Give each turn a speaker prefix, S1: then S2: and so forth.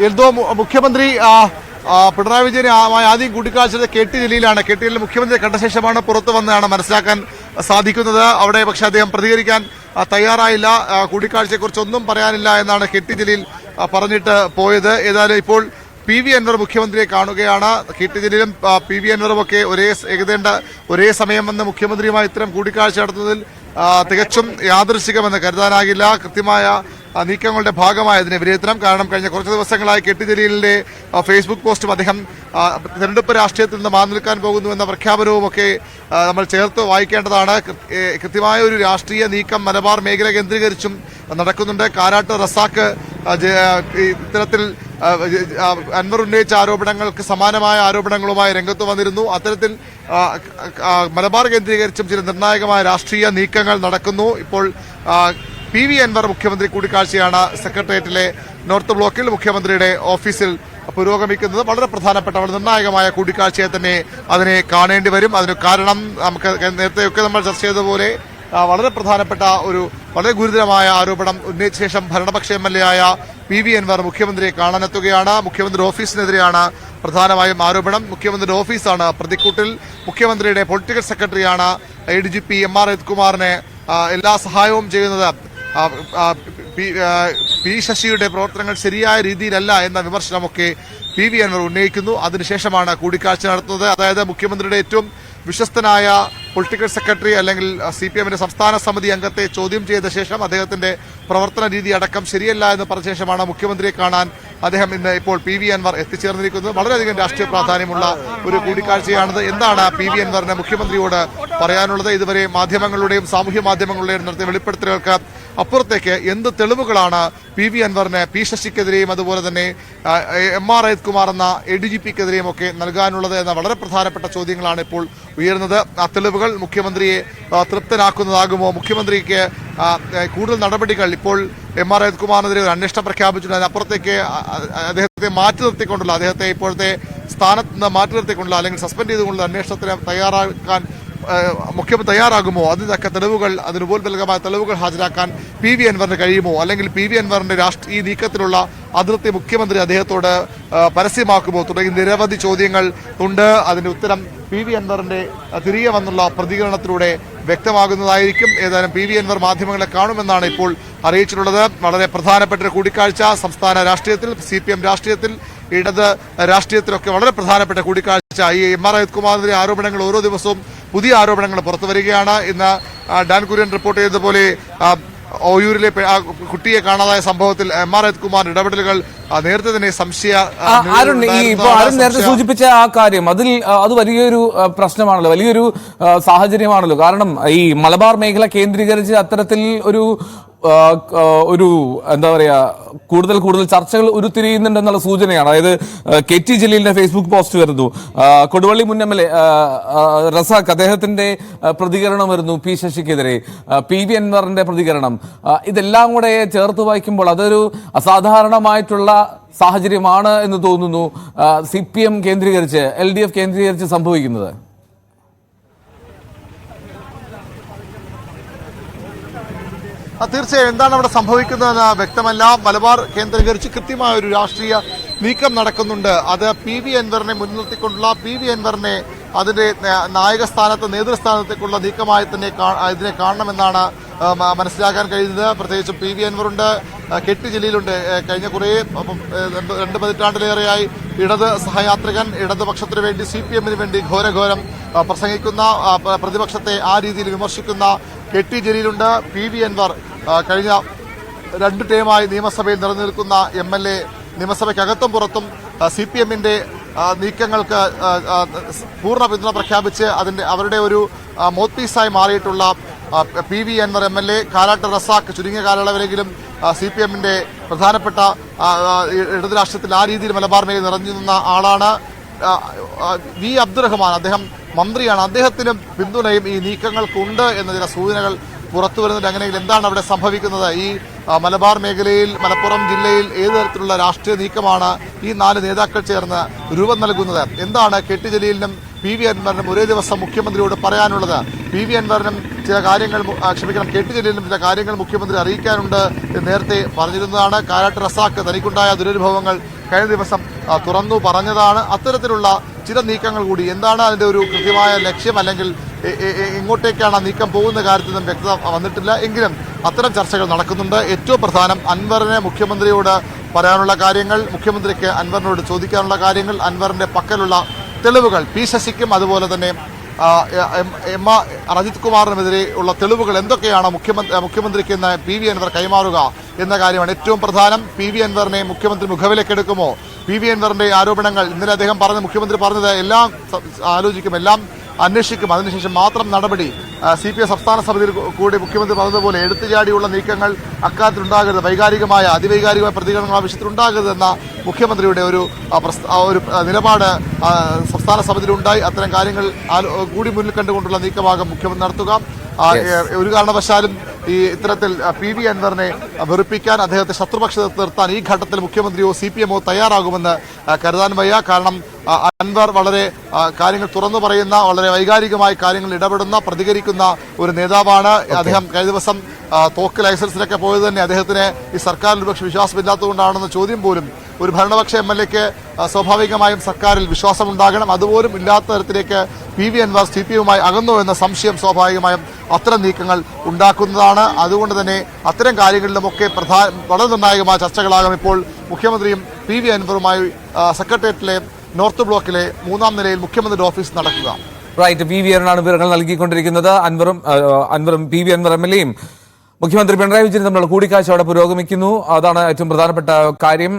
S1: എൽദോ മുഖ്യമന്ത്രി പിണറായി വിജയനെ ആദ്യം കൂടിക്കാഴ്ച KT ജലീലാണ്. KT ജലീൽ മുഖ്യമന്ത്രി കണ്ട ശേഷമാണ് പുറത്തു വന്നതാണ് മനസ്സിലാക്കാൻ സാധിക്കുന്നത്. അവിടെ പക്ഷെ അദ്ദേഹം പ്രതികരിക്കാൻ തയ്യാറായില്ല. കൂടിക്കാഴ്ചയെക്കുറിച്ചൊന്നും പറയാനില്ല എന്നാണ് KT ജലീൽ പറഞ്ഞിട്ട് പോയത്. ഏതായാലും ഇപ്പോൾ PV അൻവർ മുഖ്യമന്ത്രിയെ കാണുകയാണ്. KT ജലീലും PV അൻവറും ഒക്കെ ഒരേ സമയം വന്ന് മുഖ്യമന്ത്രിയുമായി ഇത്തരം കൂടിക്കാഴ്ച നടത്തുന്നതിൽ തികച്ചും യാദൃശ്ചികമെന്ന് കരുതാനാകില്ല. കൃത്യമായ നീക്കങ്ങളുടെ ഭാഗമായതിനെ വിലയിരുത്തണം. കാരണം കഴിഞ്ഞ കുറച്ച് ദിവസങ്ങളായി KT ജലീലിന്റെ ഫേസ്ബുക്ക് പോസ്റ്റും അദ്ദേഹം തെരഞ്ഞെടുപ്പ് രാഷ്ട്രീയത്തിൽ നിന്ന് മാറി നിൽക്കാൻ പോകുന്നുവെന്ന പ്രഖ്യാപനവുമൊക്കെ നമ്മൾ ചേർത്ത് വായിക്കേണ്ടതാണ്. കൃത്യമായ ഒരു രാഷ്ട്രീയ നീക്കം മലബാർ മേഖല കേന്ദ്രീകരിച്ചും നടക്കുന്നുണ്ട്. കാരാട്ട് റസാക്ക് ഇത്തരത്തിൽ അൻവർ ഉന്നയിച്ച ആരോപണങ്ങൾക്ക് സമാനമായ ആരോപണങ്ങളുമായി രംഗത്ത് വന്നിരുന്നു. അത്തരത്തിൽ മലബാർ കേന്ദ്രീകരിച്ചും ചില നിർണായകമായ രാഷ്ട്രീയ നീക്കങ്ങൾ നടക്കുന്നു. ഇപ്പോൾ PV അൻവർ മുഖ്യമന്ത്രി കൂടിക്കാഴ്ചയാണ് സെക്രട്ടേറിയറ്റിലെ നോർത്ത് ബ്ലോക്കിൽ മുഖ്യമന്ത്രിയുടെ ഓഫീസിൽ പുരോഗമിക്കുന്നത്. വളരെ പ്രധാനപ്പെട്ട വളരെ നിർണായകമായ കൂടിക്കാഴ്ചയെ തന്നെ അതിനെ കാണേണ്ടി വരും. അതിന് കാരണം നമുക്ക് നേരത്തെയൊക്കെ നമ്മൾ ചർച്ച ചെയ്തതുപോലെ വളരെ പ്രധാനപ്പെട്ട വളരെ ഗുരുതരമായ ആരോപണം ഉന്നയിച്ച ശേഷം ഭരണപക്ഷ MLA ആയ PV അൻവർ മുഖ്യമന്ത്രിയെ കാണാനെത്തുകയാണ്. മുഖ്യമന്ത്രി ഓഫീസിനെതിരെയാണ് പ്രധാനമായും ആരോപണം. മുഖ്യമന്ത്രിയുടെ ഓഫീസാണ് പ്രതിക്കൂട്ടിൽ. മുഖ്യമന്ത്രിയുടെ പൊളിറ്റിക്കൽ സെക്രട്ടറിയാണ് ADGP MR അജിത്കുമാറിനെ എല്ലാ സഹായവും ചെയ്യുന്നത്. P ശശിയുടെ പ്രവർത്തനങ്ങൾ ശരിയായ രീതിയിലല്ല എന്ന വിമർശനമൊക്കെ PV അൻവർ ഉന്നയിക്കുന്നു. അതിനുശേഷമാണ് കൂടിക്കാഴ്ച നടത്തുന്നത്. അതായത് മുഖ്യമന്ത്രിയുടെ ഏറ്റവും വിശ്വസ്തനായ പൊളിറ്റിക്കൽ സെക്രട്ടറി അല്ലെങ്കിൽ CPMന്റെ സംസ്ഥാന സമിതി അംഗത്തെ ചോദ്യം ചെയ്ത ശേഷം അദ്ദേഹത്തിന്റെ പ്രവർത്തന രീതി അടക്കം ശരിയല്ല എന്ന് പറഞ്ഞ ശേഷമാണ് മുഖ്യമന്ത്രിയെ കാണാൻ അദ്ദേഹം ഇപ്പോൾ PV അൻവർ എത്തിച്ചേർന്നിരിക്കുന്നത്. വളരെയധികം രാഷ്ട്രീയ പ്രാധാന്യമുള്ള ഒരു കൂടിക്കാഴ്ചയാണിത്. എന്താണ് PV അൻവറിന് മുഖ്യമന്ത്രിയോട് പറയാനുള്ളത്? ഇതുവരെ മാധ്യമങ്ങളുടെയും സാമൂഹ്യ മാധ്യമങ്ങളുടെയും നടത്തിയ വെളിപ്പെടുത്തലുകൾക്ക് അപ്പുറത്തേക്ക് എന്ത് തെളിവുകളാണ് PV അൻവറിന് P ശശിക്കെതിരെയും അതുപോലെ തന്നെ MR അജിത്കുമാർ എന്ന ADGPക്കെതിരെയും ഒക്കെ നൽകാനുള്ളത് എന്ന വളരെ പ്രധാനപ്പെട്ട ചോദ്യങ്ങളാണ് ഇപ്പോൾ ഉയർന്നത്. ആ തെളിവുകൾ മുഖ്യമന്ത്രിയെ തൃപ്തനാക്കുന്നതാകുമോ? മുഖ്യമന്ത്രിക്ക് കൂടുതൽ നടപടികൾ ഇപ്പോൾ MR അജിത്കുമാറിനെതിരെ ഒരു അന്വേഷണം പ്രഖ്യാപിച്ചിട്ടുണ്ട്. അതിനപ്പുറത്തേക്ക് അദ്ദേഹത്തെ മാറ്റി നിർത്തിക്കൊണ്ടുള്ള അദ്ദേഹത്തെ ഇപ്പോഴത്തെ സ്ഥാനത്ത് നിന്ന് മാറ്റി നിർത്തിക്കൊണ്ടുള്ള അല്ലെങ്കിൽ സസ്പെൻഡ് ചെയ്തുകൊണ്ടുള്ള അന്വേഷണത്തിന് തയ്യാറാക്കാൻ മുഖ്യമന്ത്രി തയ്യാറാകുമോ? അതിനൊക്കെ തെളിവുകൾ അതിനുപോൽബലകമായ തെളിവുകൾ ഹാജരാക്കാൻ PV അൻവറിന് കഴിയുമോ? അല്ലെങ്കിൽ PV അൻവറിന്റെ ഈ നീക്കത്തിലുള്ള അതിർത്തി മുഖ്യമന്ത്രി അദ്ദേഹത്തോട് പരസ്യമാക്കുമോ? തുടങ്ങി നിരവധി ചോദ്യങ്ങൾ ഉണ്ട്. അതിന്റെ ഉത്തരം PV അൻവറിന്റെ തിരികെ വന്നുള്ള പ്രതികരണത്തിലൂടെ വ്യക്തമാകുന്നതായിരിക്കും. ഏതായാലും PV അൻവർ മാധ്യമങ്ങളെ കാണുമെന്നാണ് ഇപ്പോൾ അറിയിച്ചിട്ടുള്ളത്. വളരെ പ്രധാനപ്പെട്ട ഒരു കൂടിക്കാഴ്ച സംസ്ഥാന രാഷ്ട്രീയത്തിൽ, CPM രാഷ്ട്രീയത്തിൽ, ഇടത് രാഷ്ട്രീയത്തിലൊക്കെ വളരെ പ്രധാനപ്പെട്ട കൂടിക്കാഴ്ച. ഈ MR അജിത്കുമാറിന്റെ ആരോപണങ്ങൾ ഓരോ ദിവസവും പുതിയ ആരോപണങ്ങൾ പുറത്തു വരികയാണ്. ഇന്ന് ഡാൻ കുര്യൻ റിപ്പോർട്ട് ചെയ്തതുപോലെ ഓയൂരിലെ കുട്ടിയെ കാണാതായ സംഭവത്തിൽ MR അജിത്കുമാർ ഇടപെടലുകൾ നേരത്തെ തന്നെ
S2: നേരത്തെ സൂചിപ്പിച്ച ആ കാര്യം അത് വലിയൊരു പ്രശ്നമാണല്ലോ, വലിയൊരു സാഹചര്യമാണല്ലോ. കാരണം ഈ മലബാർ മേഖല കേന്ദ്രീകരിച്ച് അത്തരത്തിൽ ഒരു എന്താ പറയാ കൂടുതൽ ചർച്ചകൾ ഉരുത്തിരിയുന്നുണ്ടെന്നുള്ള സൂചനയാണ്. അതായത് KT ജലീലിന്റെ ഫേസ്ബുക്ക് പോസ്റ്റ് വരുന്നു, കൊടുവള്ളി മുൻ MLA റസാഖ് അദ്ദേഹത്തിന്റെ പ്രതികരണം വരുന്നു P ശശിക്കെതിരെ, PV അൻവറിന്റെ പ്രതികരണം, ഇതെല്ലാം കൂടെ ചേർത്ത് വായിക്കുമ്പോൾ അതൊരു അസാധാരണമായിട്ടുള്ള സാഹചര്യമാണ് എന്ന് തോന്നുന്നു. CPM കേന്ദ്രീകരിച്ച് LDF കേന്ദ്രീകരിച്ച് സംഭവിക്കുന്നത്
S1: തീർച്ചയായും എന്താണ് അവിടെ സംഭവിക്കുന്നതെന്ന് വ്യക്തമല്ല. മലബാർ കേന്ദ്രീകരിച്ച് കൃത്യമായ ഒരു രാഷ്ട്രീയ നീക്കം നടക്കുന്നുണ്ട്. അത് PV അൻവറിനെ മുൻനിർത്തിക്കൊണ്ടുള്ള PV അൻവറിനെ അതിന്റെ നായകസ്ഥാനത്ത് നേതൃസ്ഥാനത്തേക്കുള്ള നീക്കമായി തന്നെ ഇതിനെ കാണണമെന്നാണ് മനസ്സിലാക്കാൻ കഴിയുന്നത്. പ്രത്യേകിച്ചും PV അൻവറുണ്ട്, KT ജലീലുണ്ട്. കഴിഞ്ഞ കുറേ 2 പതിറ്റാണ്ടിലേറെയായി ഇടത് സഹയാത്രികൻ, ഇടതുപക്ഷത്തിനു വേണ്ടി CPMന് വേണ്ടി ഘോരഘോരം പ്രസംഗിക്കുന്ന, പ്രതിപക്ഷത്തെ ആ രീതിയിൽ വിമർശിക്കുന്ന KT ജലീലുണ്ട്. PV അൻവർ കഴിഞ്ഞ 2 ടേമായി നിയമസഭയിൽ നിലനിൽക്കുന്ന MLA, നിയമസഭയ്ക്കകത്തും പുറത്തും CPMന്റെ നീക്കങ്ങൾക്ക് പൂർണ്ണ പിന്തുണ പ്രഖ്യാപിച്ച് അവരുടെ ഒരു മൗത്ത് പീസായി മാറിയിട്ടുള്ള PV അൻവർ MLA, കാരാട്ട് റസാഖ് ചുരുങ്ങിയ കാലയളവിലെങ്കിലും CPMന്റെ പ്രധാനപ്പെട്ട ഇടത് രാഷ്ട്രീയത്തിൽ ആ രീതിയിൽ മലബാർ മേഖല നിറഞ്ഞു നിന്ന ആളാണ്. V അബ്ദുറഹ്മാൻ, അദ്ദേഹം മന്ത്രിയാണ്. അദ്ദേഹത്തിനും പിന്തുണയും ഈ നീക്കങ്ങൾക്കുണ്ട് എന്ന ചില സൂചനകൾ പുറത്തു വരുന്നുണ്ട്. അങ്ങനെയെങ്കിൽ എന്താണ് അവിടെ സംഭവിക്കുന്നത്? ഈ മലബാർ മേഖലയിൽ, മലപ്പുറം ജില്ലയിൽ ഏത് തരത്തിലുള്ള രാഷ്ട്രീയ നീക്കമാണ് ഈ 4 നേതാക്കൾ ചേർന്ന് രൂപം നൽകുന്നത്? എന്താണ് KT ജലീലിനും PV അൻവറിനും ഒരേ ദിവസം മുഖ്യമന്ത്രിയോട് പറയാനുള്ളത്? PV അൻവറിനും ചില കാര്യങ്ങൾ ക്ഷമിക്കണം KT ജലീലിനും ചില കാര്യങ്ങൾ മുഖ്യമന്ത്രി അറിയിക്കാനുണ്ട് എന്ന് നേരത്തെ പറഞ്ഞിരുന്നതാണ്. കാരാട്ട് റസാഖ് തനിക്കുണ്ടായ ദുരനുഭവങ്ങൾ കഴിഞ്ഞ ദിവസം തുറന്നു പറഞ്ഞതാണ്. അത്തരത്തിലുള്ള ചില നീക്കങ്ങൾ കൂടി എന്താണ് അതിൻ്റെ ഒരു കൃത്യമായ ലക്ഷ്യം അല്ലെങ്കിൽ എങ്ങോട്ടേക്കാണ് നീക്കം പോകുന്ന കാര്യത്തിൽ നിന്നും വ്യക്തത വന്നിട്ടില്ല. എങ്കിലും അത്തരം ചർച്ചകൾ നടക്കുന്നുണ്ട്. ഏറ്റവും പ്രധാനം അൻവറിനെ മുഖ്യമന്ത്രിയോട് പറയാനുള്ള കാര്യങ്ങൾ, മുഖ്യമന്ത്രിക്ക് അൻവറിനോട് ചോദിക്കാനുള്ള കാര്യങ്ങൾ, അൻവറിന്റെ പക്കലുള്ള തെളിവുകൾ, പി ശശിക്കും അതുപോലെ തന്നെ അജിത് കുമാറിനുമെതിരെ ഉള്ള തെളിവുകൾ എന്തൊക്കെയാണ് മുഖ്യമന്ത്രിക്ക് ഇന്ന് PV അൻവർ കൈമാറുക എന്ന കാര്യമാണ് ഏറ്റവും പ്രധാനം. PV അൻവറിനെ മുഖ്യമന്ത്രി മുഖവിലേക്കെടുക്കുമോ? PV അൻവറിന്റെ ആരോപണങ്ങൾ ഇന്നലെ അദ്ദേഹം മുഖ്യമന്ത്രി പറഞ്ഞത് എല്ലാം ആലോചിക്കും, എല്ലാം അന്വേഷിക്കും, അതിനുശേഷം മാത്രം നടപടി. CPI സംസ്ഥാന സമിതിയിൽ കൂടി മുഖ്യമന്ത്രി പറഞ്ഞതുപോലെ എടുത്തുചാടിയുള്ള നീക്കങ്ങൾ അക്കാര്യത്തിലുണ്ടാകരുത്, അതിവൈകാരികമായ പ്രതികരണങ്ങൾ ആവശ്യത്തിൽ ഉണ്ടാകരുതെന്ന മുഖ്യമന്ത്രിയുടെ ഒരു നിലപാട് സംസ്ഥാന സമിതിയിലുണ്ടായി. അത്തരം കാര്യങ്ങൾ കൂടി മുന്നിൽ കണ്ടുകൊണ്ടുള്ള നീക്കമാകും മുഖ്യമന്ത്രി നടത്തുക. ഒരു കാരണവശാലും ഇത്തരത്തിൽ PV അൻവറിനെ വെറുപ്പിക്കാൻ, അദ്ദേഹത്തെ ശത്രുപക്ഷത്ത് നിർത്താൻ ഈ ഘട്ടത്തിൽ മുഖ്യമന്ത്രിയോ CPMO തയ്യാറാകുമെന്ന് കരുതാൻ വയ്യ. കാരണം അൻവർ വളരെ കാര്യങ്ങൾ തുറന്നു പറയുന്ന, വളരെ വൈകാരികമായി കാര്യങ്ങൾ ഇടപെടുന്ന, പ്രതികരിക്കുന്ന ഒരു നേതാവാണ്. അദ്ദേഹം കഴിഞ്ഞ ദിവസം തോക്ക് ലൈസൻസിലൊക്കെ പോയത് തന്നെ അദ്ദേഹത്തിന് ഈ സർക്കാരിൽ ഒരുപക്ഷെ വിശ്വാസമില്ലാത്തതുകൊണ്ടാണെന്ന ചോദ്യം പോലും ഒരു ഭരണപക്ഷ MLA-ക്ക് സ്വാഭാവികമായും സർക്കാരിൽ വിശ്വാസമുണ്ടാകണം. അതുപോലും ഇല്ലാത്ത തരത്തിലേക്ക് PV അൻവർ CPMമായി അകന്നു എന്ന സംശയം സ്വാഭാവികമായും അത്തരം നീക്കങ്ങൾ ഉണ്ടാക്കുന്നതാണ്. അതുകൊണ്ട് തന്നെ അത്തരം കാര്യങ്ങളിലുമൊക്കെ വളരെ നിർണായകമായ ചർച്ചകളാകും ഇപ്പോൾ മുഖ്യമന്ത്രിയും PV അൻവറുമായി സെക്രട്ടേറിയറ്റിലെ നോർത്ത് ബ്ലോക്കിലെ 3-ാം നിലയിൽ മുഖ്യമന്ത്രിയുടെ ഓഫീസ് നടക്കുക.
S2: റൈറ്റ്, PV അരുണാണ് വിവരങ്ങൾ നൽകിക്കൊണ്ടിരിക്കുന്നത്. അൻവറും PV അൻവർ MLA-യും മുഖ്യമന്ത്രി പിണറായി വിജയൻ തമ്മിലുള്ള കൂടിക്കാഴ്ച അവിടെ പുരോഗമിക്കുന്നു. അതാണ് ഏറ്റവും പ്രധാനപ്പെട്ട കാര്യം.